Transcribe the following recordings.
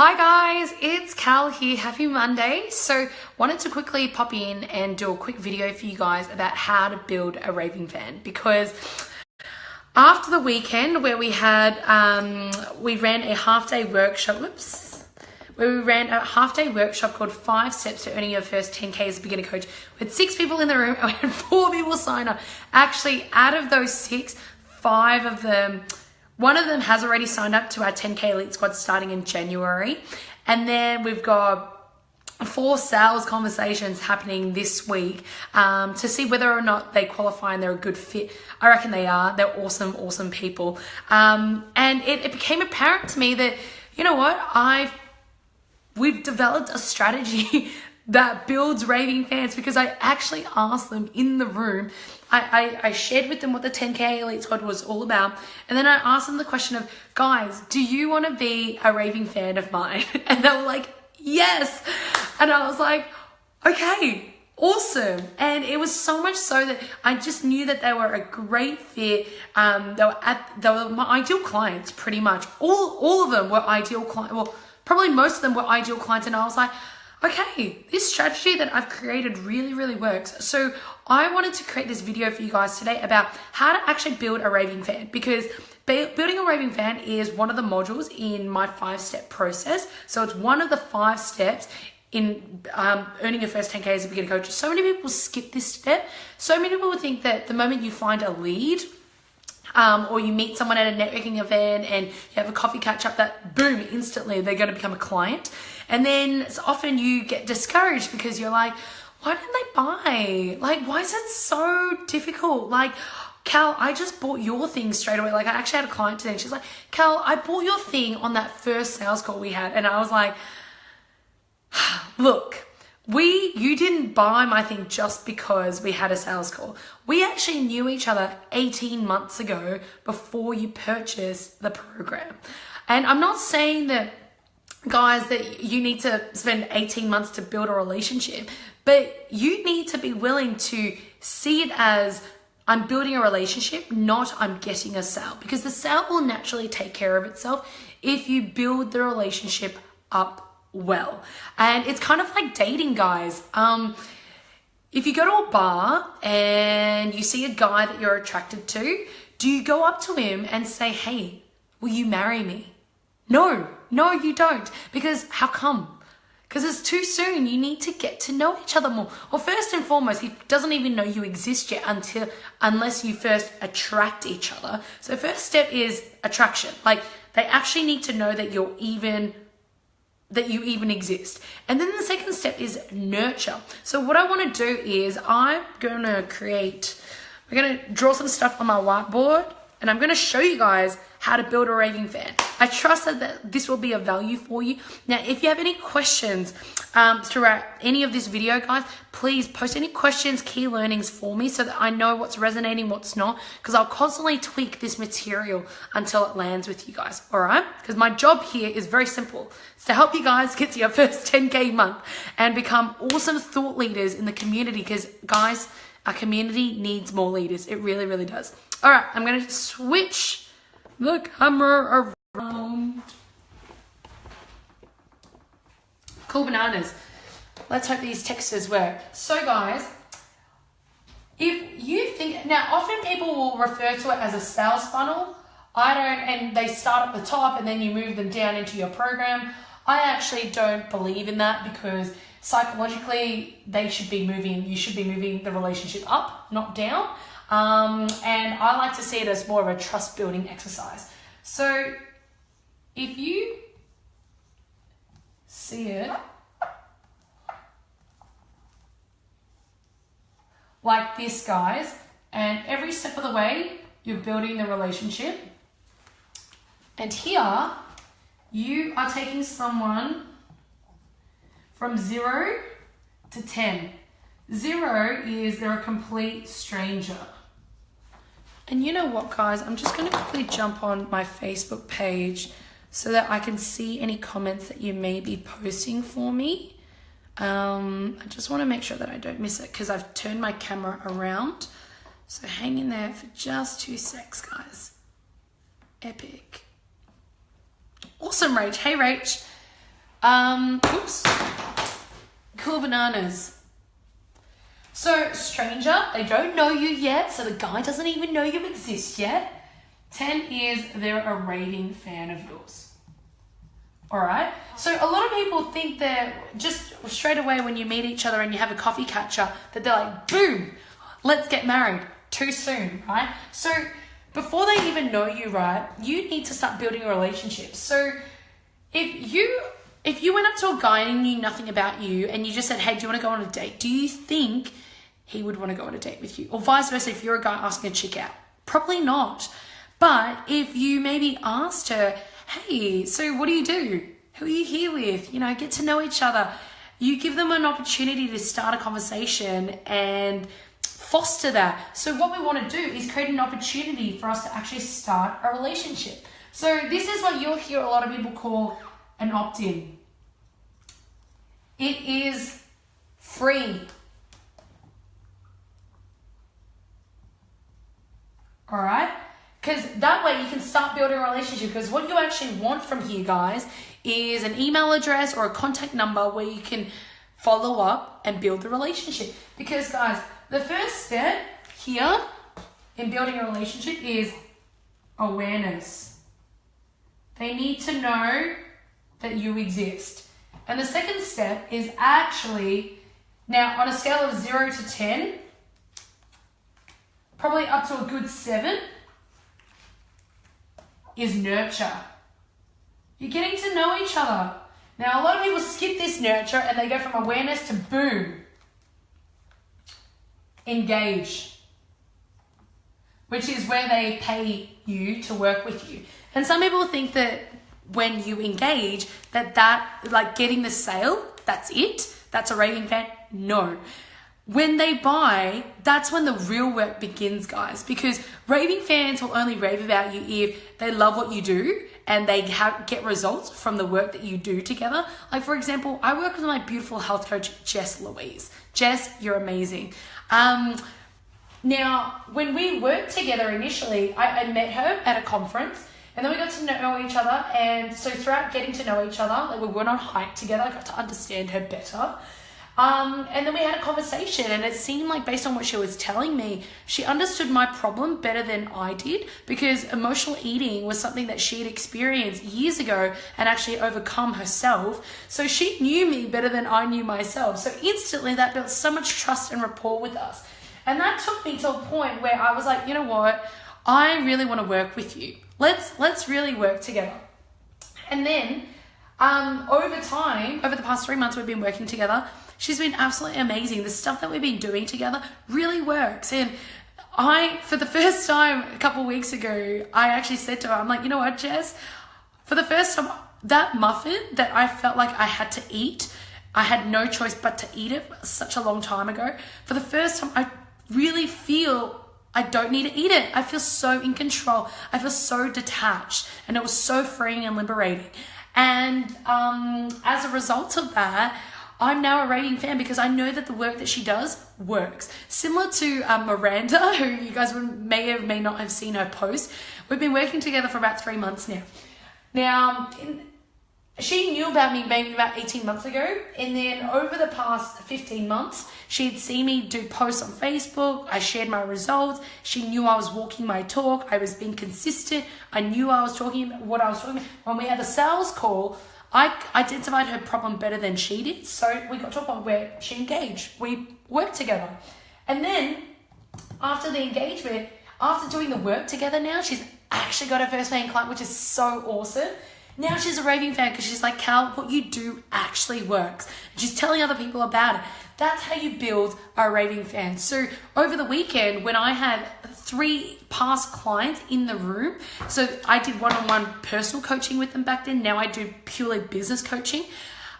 Hi guys, it's Cal here. Happy Monday. So wanted to quickly pop in and do a quick video for you guys about how to build a raving fan, because after the weekend where we had we ran a half-day workshop called 5 Steps to Earning Your First 10K as a Beginner Coach. We had 6 people in the room and we had 4 people sign up. Actually, out of those 6, 5 of them, one of them has already signed up to our 10K Elite Squad starting in January. And then we've got 4 sales conversations happening this week to see whether or not they qualify and they're a good fit. I reckon they are. They're awesome, awesome people. And it became apparent to me that, you know what, we've developed a strategy that builds raving fans, because I actually asked them in the room. I shared with them what the 10K Elite Squad was all about. And then I asked them the question of, guys, do you want to be a raving fan of mine? And they were like, yes. And I was like, okay, awesome. And it was so much so that I just knew that they were a great fit. They were my ideal clients, pretty much. All of them were ideal clients. Well, probably most of them were ideal clients. And I was like, okay, this strategy that I've created really, really works. So I wanted to create this video for you guys today about how to actually build a raving fan, because building a raving fan is one of the modules in my 5-step process. So it's one of the 5 steps in earning your first 10K as a beginner coach. So many people skip this step. So many people would think that the moment you find a lead, or you meet someone at a networking event and you have a coffee catch up, that boom, instantly they're going to become a client. And then often you get discouraged because you're like, why didn't they buy? Like, why is it so difficult? Like, Cal, I just bought your thing straight away. Like, I actually had a client today and she's like, Cal, I bought your thing on that first sales call we had. And I was like, look, you didn't buy my thing just because we had a sales call. We actually knew each other 18 months ago before you purchased the program. And I'm not saying that, guys, that you need to spend 18 months to build a relationship, but you need to be willing to see it as, I'm building a relationship, not I'm getting a sale, because the sale will naturally take care of itself if you build the relationship up well. And it's kind of like dating, guys. If you go to a bar and you see a guy that you're attracted to, do you go up to him and say, hey, will you marry me? No, you don't. Because how come? Because it's too soon. You need to get to know each other more. Well, first and foremost, he doesn't even know you exist yet unless you first attract each other. So first step is attraction. Like, they actually need to know that you even exist. And then the second step is nurture. So what I want to do is we're going to draw some stuff on my whiteboard, and I'm going to show you guys how to build a raving fan. I trust that this will be of value for you. Now, if you have any questions throughout any of this video, guys, please post any questions, key learnings for me so that I know what's resonating, what's not, because I'll constantly tweak this material until it lands with you guys, all right? Because my job here is very simple. It's to help you guys get to your first 10K month and become awesome thought leaders in the community, because, guys, our community needs more leaders. It really, really does. All right, I'm going to switch the camera around. Cool bananas. Let's hope these textures work. So, guys, if you think, now often people will refer to it as a sales funnel. And they start at the top and then you move them down into your program. I actually don't believe in that, because psychologically you should be moving the relationship up, not down. And I like to see it as more of a trust building exercise. So if you see it like this, guys, and every step of the way you're building the relationship, and here you are taking someone from 0 to 10. 0 is they're a complete stranger. And you know what, guys? I'm just going to quickly jump on my Facebook page so that I can see any comments that you may be posting for me. I just want to make sure that I don't miss it, because I've turned my camera around. So hang in there for just 2 secs, guys. Epic. Awesome, Rach. Hey, Rach. Oops. Cool bananas. So, stranger, they don't know you yet, so the guy doesn't even know you exist yet. 10 is they're a raving fan of yours. Alright? So a lot of people think that just straight away when you meet each other and you have a coffee catch-up, that they're like, boom, let's get married. Too soon, right? So before they even know you, right, you need to start building a relationship. So if you went up to a guy and he knew nothing about you and you just said, hey, do you want to go on a date? Do you think he would want to go on a date with you? Or vice versa, if you're a guy asking a chick out? Probably not. But if you maybe asked her, hey, so what do you do? Who are you here with? You know, get to know each other. You give them an opportunity to start a conversation and foster that. So what we want to do is create an opportunity for us to actually start a relationship. So this is what you'll hear a lot of people call an opt-in. It is free. All right? Because that way you can start building a relationship. Because what you actually want from here, guys, is an email address or a contact number where you can follow up and build the relationship. Because, guys, the first step here in building a relationship is awareness. They need to know that you exist. And the second step is actually, now on a scale of 0 to 10, probably up to a good 7, is nurture. You're getting to know each other. Now, a lot of people skip this nurture and they go from awareness to boom. Engage. Which is where they pay you to work with you. And some people think that when you engage, that like getting the sale, that's it. That's a raving fan. No. When they buy, that's when the real work begins, guys, because raving fans will only rave about you if they love what you do and they get results from the work that you do together. Like, for example, I work with my beautiful health coach, Jess Louise. Jess, you're amazing. Now, when we worked together initially, I met her at a conference and then we got to know each other. And so throughout getting to know each other, like we went on a hike together, I got to understand her better. And then we had a conversation and it seemed like based on what she was telling me, she understood my problem better than I did because emotional eating was something that she had experienced years ago and actually overcome herself. So she knew me better than I knew myself. So instantly that built so much trust and rapport with us. And that took me to a point where I was like, you know what? I really want to work with you. Let's really work together. And then over time, over the past 3 months we've been working together, she's been absolutely amazing. The stuff that we've been doing together really works. And for the first time a couple of weeks ago, I actually said to her, I'm like, you know what, Jess? For the first time, that muffin that I felt like I had to eat, I had no choice but to eat it such a long time ago. For the first time, I really feel I don't need to eat it. I feel so in control. I feel so detached. And it was so freeing and liberating. And as a result of that, I'm now a raving fan because I know that the work that she does works. Similar to Miranda, who you guys may or may not have seen her post. We've been working together for about 3 months now. Now, she knew about me maybe about 18 months ago. And then over the past 15 months, she'd seen me do posts on Facebook. I shared my results. She knew I was walking my talk. I was being consistent. I knew I was talking what I was talking about. When we had the sales call, I identified her problem better than she did. So we got to a point where she engaged. We worked together. And then after the engagement, after doing the work together now, she's actually got her first paying client, which is so awesome. Now she's a raving fan because she's like, Cal, what you do actually works. And she's telling other people about it. That's how you build a raving fan. So over the weekend, when I had 3 past clients in the room, so I did one-on-one personal coaching with them back then. Now I do purely business coaching.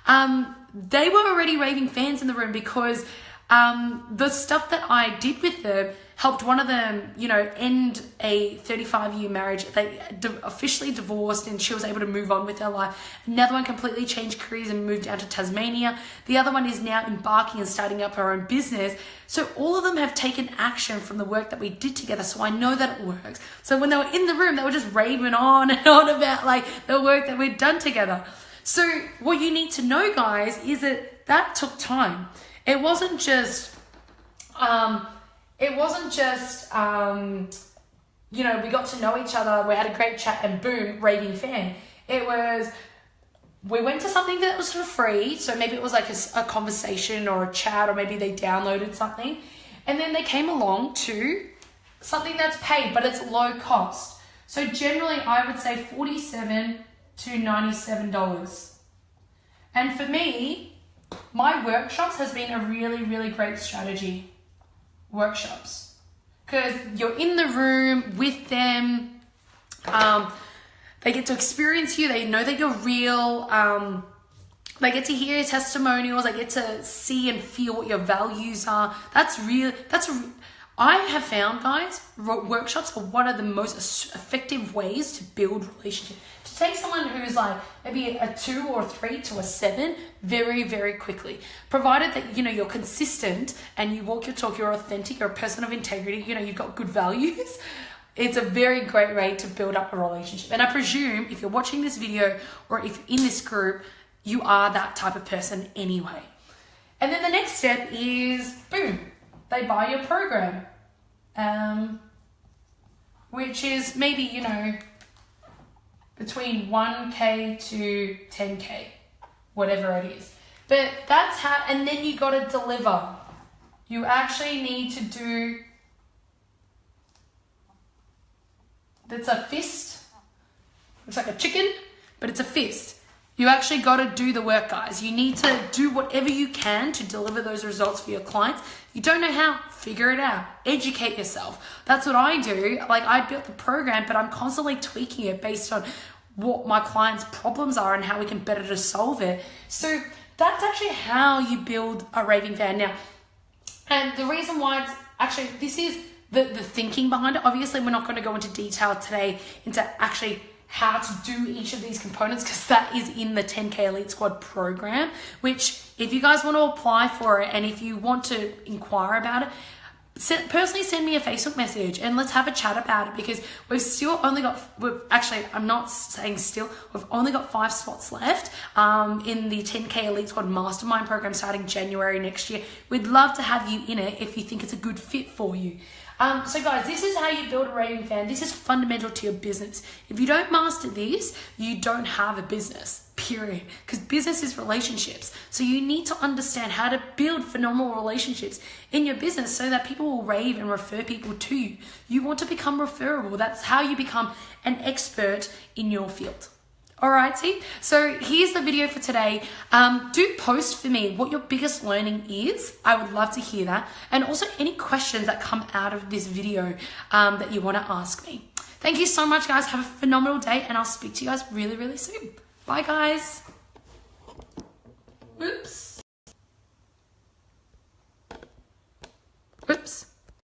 They were already raving fans in the room because the stuff that I did with them helped one of them, end a 35-year marriage. They officially divorced and she was able to move on with her life. Another one completely changed careers and moved down to Tasmania. The other one is now embarking and starting up her own business. So all of them have taken action from the work that we did together. So I know that it works. So when they were in the room, they were just raving on and on about like the work that we'd done together. So what you need to know, guys, is that took time. It wasn't just, you know, we got to know each other, we had a great chat, and boom, raving fan. It was, we went to something that was for free, so maybe it was like a conversation or a chat, or maybe they downloaded something, and then they came along to something that's paid, but it's low cost. So generally, I would say $47 to $97. And for me, my workshops has been a really, really great strategy. Workshops. Because you're in the room with them. They get to experience you. They know that you're real. They get to hear your testimonials. They get to see and feel what your values are. I have found, guys, workshops are one of the most effective ways to build relationships. To take someone who's like maybe a 2 or 3 to a 7 very, very quickly. Provided that, you know, you're consistent and you walk your talk, you're authentic, you're a person of integrity, you know, you've got good values. It's a very great way to build up a relationship. And I presume if you're watching this video or if you're in this group, you are that type of person anyway. And then the next step is, boom, they buy your program, which is maybe, you know, between 1K to 10K, whatever it is. But that's how, and then you got to deliver. You actually need to do, that's a fist. Looks like a chicken, but it's a fist. You actually got to do the work, guys. You need to do whatever you can to deliver those results for your clients. You don't know how, figure it out. Educate yourself. That's what I do. Like, I built the program, but I'm constantly tweaking it based on what my clients' problems are and how we can better to solve it. So that's actually how you build a raving fan. Now, and the reason why it's actually, this is the thinking behind it. Obviously, we're not going to go into detail today into actually how to do each of these components, because that is in the 10K Elite Squad program, which if you guys want to apply for it and if you want to inquire about it, personally send me a Facebook message and let's have a chat about it, because we've still only got, I'm not saying still, we've only got 5 spots left in the 10K Elite Squad Mastermind program starting January next year. We'd love to have you in it if you think it's a good fit for you. So guys, this is how you build a raving fan. This is fundamental to your business. If you don't master this, you don't have a business, period. Because business is relationships. So you need to understand how to build phenomenal relationships in your business so that people will rave and refer people to you. You want to become referable. That's how you become an expert in your field. Alrighty, so here's the video for today. Do post for me what your biggest learning is. I would love to hear that. And also any questions that come out of this video that you want to ask me. Thank you so much, guys. Have a phenomenal day, and I'll speak to you guys really, really soon. Bye, guys.